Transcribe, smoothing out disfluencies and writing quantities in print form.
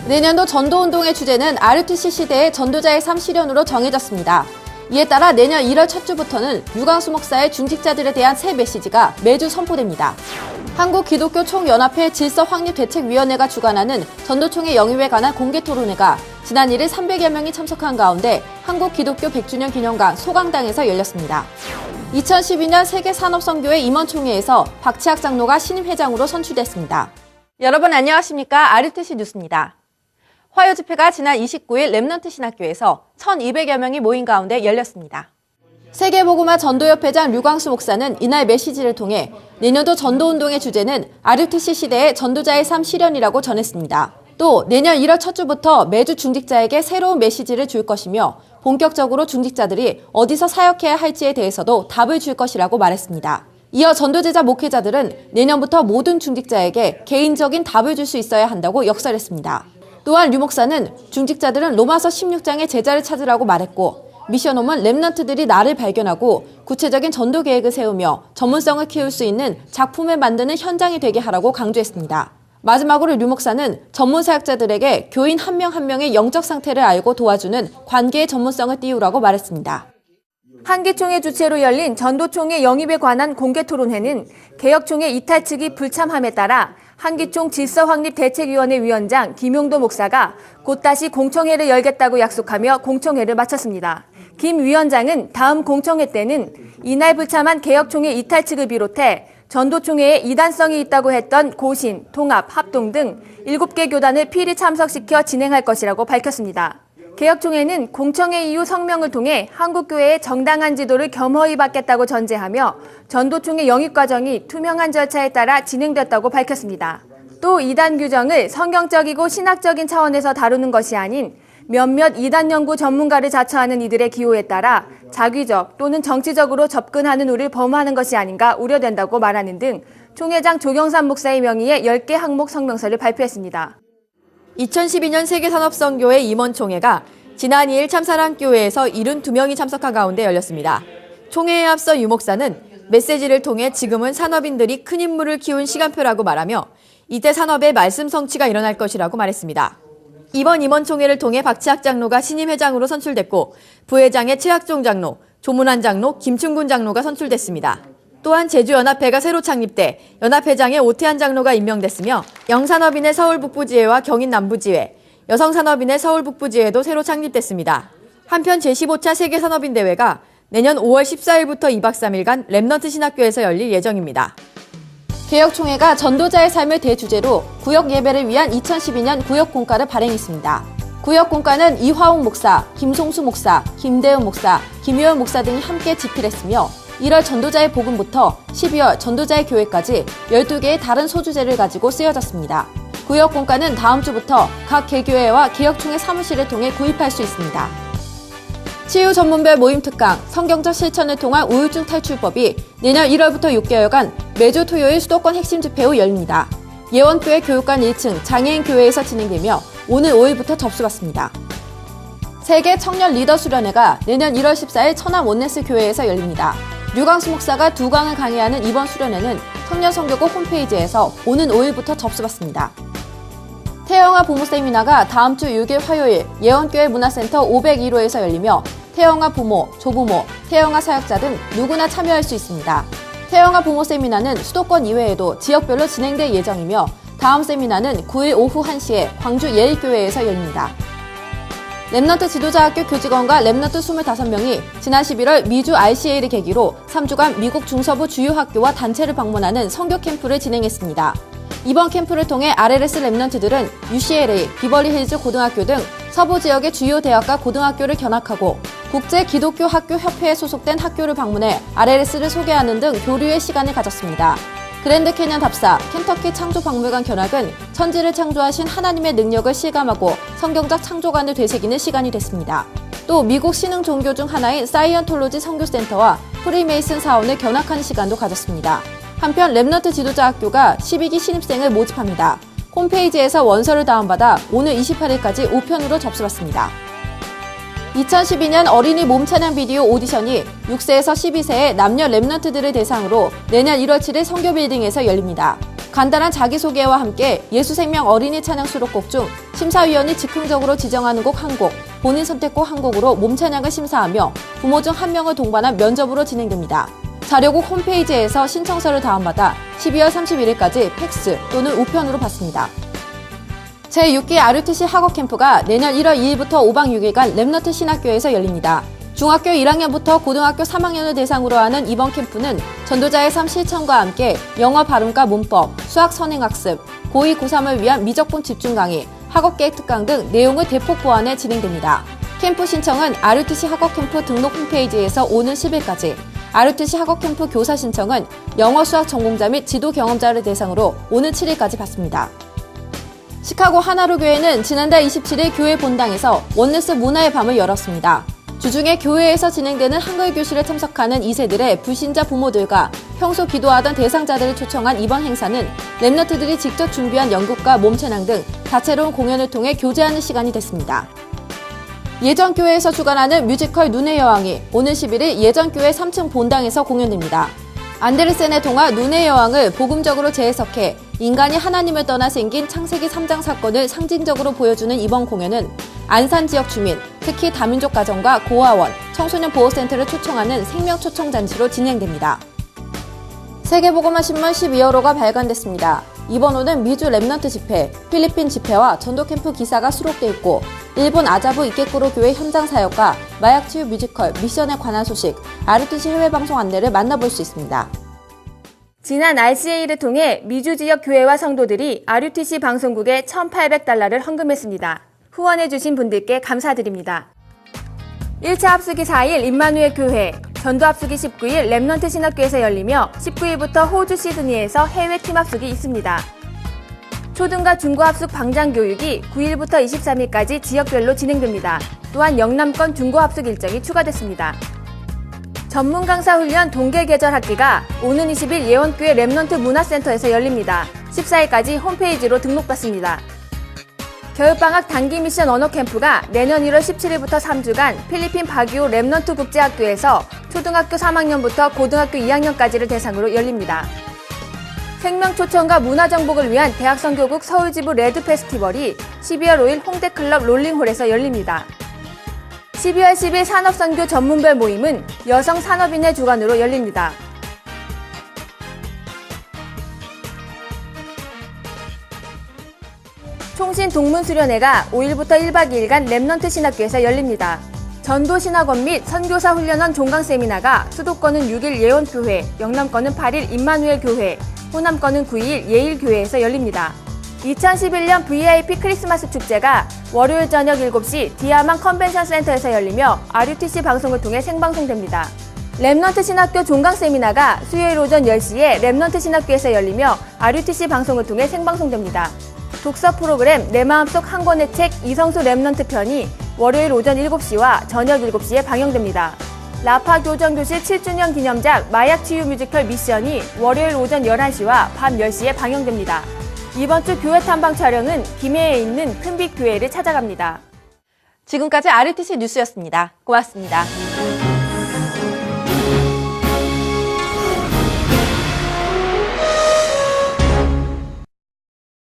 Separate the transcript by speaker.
Speaker 1: 내년도 전도운동의 주제는 RUTC 시대의 전도자의 삶 실현으로 정해졌습니다. 이에 따라 내년 1월 첫 주부터는 유광수 목사의 중직자들에 대한 새 메시지가 매주 선포됩니다. 한국기독교총연합회 질서확립대책위원회가 주관하는 전도총회 영입에 관한 공개토론회가 지난 1일 300여 명이 참석한 가운데 한국기독교 100주년 기념관 소강당에서 열렸습니다. 2012년 세계산업선교회 임원총회에서 박치학 장로가 신임 회장으로 선출됐습니다. 여러분 안녕하십니까? RUTC 뉴스입니다. 화요 집회가 지난 29일 렘넌트 신학교에서 1,200여 명이 모인 가운데 열렸습니다. 세계복음화 전도협회장 류광수 목사는 이날 메시지를 통해 내년도 전도운동의 주제는 RUTC 시대의 전도자의 삶 실현이라고 전했습니다. 또 내년 1월 첫 주부터 매주 중직자에게 새로운 메시지를 줄 것이며 본격적으로 중직자들이 어디서 사역해야 할지에 대해서도 답을 줄 것이라고 말했습니다. 이어 전도제자 목회자들은 내년부터 모든 중직자에게 개인적인 답을 줄 수 있어야 한다고 역설했습니다. 또한 류 목사는 중직자들은 로마서 16장의 제자를 찾으라고 말했고 미션홈은 렘넌트들이 나를 발견하고 구체적인 전도 계획을 세우며 전문성을 키울 수 있는 작품을 만드는 현장이 되게 하라고 강조했습니다. 마지막으로 류 목사는 전문 사역자들에게 교인 한 명 한 명의 영적 상태를 알고 도와주는 관계의 전문성을 띄우라고 말했습니다. 한기총회 주최로 열린 전도총회 영입에 관한 공개토론회는 개혁총회 이탈 측이 불참함에 따라 한기총 질서확립대책위원회 위원장 김용도 목사가 곧 다시 공청회를 열겠다고 약속하며 공청회를 마쳤습니다. 김 위원장은 다음 공청회 때는 이날 불참한 개혁총회 이탈 측을 비롯해 전도총회에 이단성이 있다고 했던 고신, 통합, 합동 등 7개 교단을 필히 참석시켜 진행할 것이라고 밝혔습니다. 개혁총회는 공청회 이후 성명을 통해 한국교회의 정당한 지도를 겸허히 받겠다고 전제하며 전도총회 영입 과정이 투명한 절차에 따라 진행됐다고 밝혔습니다. 또 이단 규정을 성경적이고 신학적인 차원에서 다루는 것이 아닌 몇몇 이단 연구 전문가를 자처하는 이들의 기호에 따라 자기적 또는 정치적으로 접근하는 우를 범하는 것이 아닌가 우려된다고 말하는 등 총회장 조경삼 목사의 명의의 10개 항목 성명서를 발표했습니다. 2012년 세계산업선교회 임원총회가 지난 2일 참사랑교회에서 72명이 참석한 가운데 열렸습니다. 총회에 앞서 유 목사는 메시지를 통해 지금은 산업인들이 큰 인물을 키운 시간표라고 말하며 이때 산업의 말씀 성취가 일어날 것이라고 말했습니다. 이번 임원총회를 통해 박치학 장로가 신임 회장으로 선출됐고 부회장에 최학종 장로, 조문환 장로, 김충군 장로가 선출됐습니다. 또한 제주연합회가 새로 창립돼 연합회장에 오태한 장로가 임명됐으며 영산업인의 서울북부지회와 경인남부지회, 여성산업인의 서울북부지회도 새로 창립됐습니다. 한편 제15차 세계산업인대회가 내년 5월 14일부터 2박 3일간 렘넌트 신학교에서 열릴 예정입니다. 개혁총회가 전도자의 삶을 대주제로 구역예배를 위한 2012년 구역공과를 발행했습니다. 구역공과는 이화웅 목사, 김송수 목사, 김대은 목사, 김효연 목사 등이 함께 집필했으며 1월 전도자의 복음부터 12월 전도자의 교회까지 12개의 다른 소주제를 가지고 쓰여졌습니다. 구역공과는 다음 주부터 각 개교회와 개혁총회 사무실을 통해 구입할 수 있습니다. 치유 전문별 모임 특강, 성경적 실천을 통한 우울증 탈출법이 내년 1월부터 6개월간 매주 토요일 수도권 핵심 집회 후 열립니다. 예원교회 교육관 1층 장애인교회에서 진행되며 오늘 5일부터 접수받습니다. 세계 청년 리더 수련회가 내년 1월 14일 천안 원네스 교회에서 열립니다. 류광수 목사가 2강을 강의하는 이번 수련회는 청년선교국 홈페이지에서 오는 5일부터 접수받습니다. 태영아 부모 세미나가 다음 주 6일 화요일 예원교회 문화센터 501호에서 열리며 태영아 부모, 조부모, 태영아 사역자 등 누구나 참여할 수 있습니다. 태영아 부모 세미나는 수도권 이외에도 지역별로 진행될 예정이며 다음 세미나는 9일 오후 1시에 광주 예일교회에서 열립니다. 렘넌트 지도자학교 교직원과 렘넌트 25명이 지난 11월 미주 RCA를 계기로 3주간 미국 중서부 주요 학교와 단체를 방문하는 선교 캠프를 진행했습니다. 이번 캠프를 통해 RLS 렘넌트들은 UCLA, 비버리힐즈 고등학교 등 서부 지역의 주요 대학과 고등학교를 견학하고 국제 기독교 학교 협회에 소속된 학교를 방문해 RLS를 소개하는 등 교류의 시간을 가졌습니다. 그랜드 캐년 답사, 켄터키 창조박물관 견학은 천지를 창조하신 하나님의 능력을 실감하고 성경적 창조관을 되새기는 시간이 됐습니다. 또 미국 신흥 종교 중 하나인 사이언톨로지 선교센터와 프리메이슨 사원을 견학하는 시간도 가졌습니다. 한편 렘넌트 지도자 학교가 12기 신입생을 모집합니다. 홈페이지에서 원서를 다운받아 오늘 28일까지 우편으로 접수받습니다. 2012년 어린이 몸 찬양 비디오 오디션이 6세에서 12세의 남녀 렘넌트들을 대상으로 내년 1월 7일 성교빌딩에서 열립니다. 간단한 자기소개와 함께 예수생명 어린이 찬양 수록곡 중 심사위원이 즉흥적으로 지정하는 곡 한 곡, 본인 선택곡 한 곡으로 몸찬양을 심사하며 부모 중 한 명을 동반한 면접으로 진행됩니다. 자료국 홈페이지에서 신청서를 다운받아 12월 31일까지 팩스 또는 우편으로 받습니다. 제6기 RUTC 학업 캠프가 내년 1월 2일부터 5박 6일간 랩너트 신학교에서 열립니다. 중학교 1학년부터 고등학교 3학년을 대상으로 하는 이번 캠프는 전도자의 삶 실천과 함께 영어 발음과 문법, 수학 선행학습, 고2, 고3을 위한 미적분 집중 강의, 학업계획 특강 등 내용을 대폭 보완해 진행됩니다. 캠프 신청은 RUTC 학업캠프 등록 홈페이지에서 오는 10일까지, RUTC 학업캠프 교사 신청은 영어 수학 전공자 및 지도 경험자를 대상으로 오는 7일까지 받습니다. 시카고 하나로교회는 지난달 27일 교회 본당에서 원네스 문화의 밤을 열었습니다. 주중에 교회에서 진행되는 한글 교실에 참석하는 2세들의 불신자 부모들과 평소 기도하던 대상자들을 초청한 이번 행사는 랩너트들이 직접 준비한 연극과 몸찬양 등 다채로운 공연을 통해 교제하는 시간이 됐습니다. 예전교회에서 주관하는 뮤지컬 눈의 여왕이 오는 11일 예전교회 3층 본당에서 공연됩니다. 안데르센의 동화 눈의 여왕을 복음적으로 재해석해 인간이 하나님을 떠나 생긴 창세기 3장 사건을 상징적으로 보여주는 이번 공연은 안산 지역 주민, 특히 다민족 가정과 고아원, 청소년 보호센터를 초청하는 생명 초청 잔치로 진행됩니다. 세계보고마 신문 12월호가 발간됐습니다. 이번 호는 미주 랩넌트 집회, 필리핀 집회와 전도캠프 기사가 수록돼 있고 일본 아자부 이케쿠로 교회 현장 사역과 마약치유 뮤지컬 미션에 관한 소식, RUTC 해외방송 안내를 만나볼 수 있습니다.
Speaker 2: 지난 RCA를 통해 미주 지역 교회와 성도들이 RUTC 방송국에 $1,800를 헌금했습니다. 후원해주신 분들께 감사드립니다. 1차 합수기 4일 임마누엘 교회, 전도 합수기 19일 랩넌트 신학교에서 열리며 19일부터 호주 시드니에서 해외 팀 합숙이 있습니다. 초등과 중고 합숙 방장 교육이 9일부터 23일까지 지역별로 진행됩니다. 또한 영남권 중고 합숙 일정이 추가됐습니다. 전문 강사 훈련 동계 계절 학기가 오는 20일 예원교회 랩넌트 문화센터에서 열립니다. 14일까지 홈페이지로 등록받습니다. 겨울방학 단기 미션 언어 캠프가 내년 1월 17일부터 3주간 필리핀 바기오 랩넌트 국제학교에서 초등학교 3학년부터 고등학교 2학년까지를 대상으로 열립니다. 생명 초청과 문화 정복을 위한 대학선교국 서울지부 레드 페스티벌이 12월 5일 홍대클럽 롤링홀에서 열립니다. 12월 10일 산업선교 전문별 모임은 여성 산업인의 주관으로 열립니다. 총신동문수련회가 5일부터 1박 2일간 랩넌트 신학교에서 열립니다. 전도신학원 및 선교사 훈련원 종강 세미나가 수도권은 6일 예원교회, 영남권은 8일 임마누엘 교회, 호남권은 9일 예일교회에서 열립니다. 2011년 VIP 크리스마스 축제가 월요일 저녁 7시 디아만 컨벤션 센터에서 열리며 RUTC 방송을 통해 생방송됩니다. 랩넌트 신학교 종강 세미나가 수요일 오전 10시에 랩넌트 신학교에서 열리며 RUTC 방송을 통해 생방송됩니다. 독서 프로그램 내 마음속 한 권의 책 이성수 랩넌트 편이 월요일 오전 7시와 저녁 7시에 방영됩니다. 라파 교정교실 7주년 기념작 마약치유 뮤지컬 미션이 월요일 오전 11시와 밤 10시에 방영됩니다. 이번 주 교회 탐방 촬영은 김해에 있는 큰빛 교회를 찾아갑니다.
Speaker 1: 지금까지 RUTC 뉴스였습니다. 고맙습니다.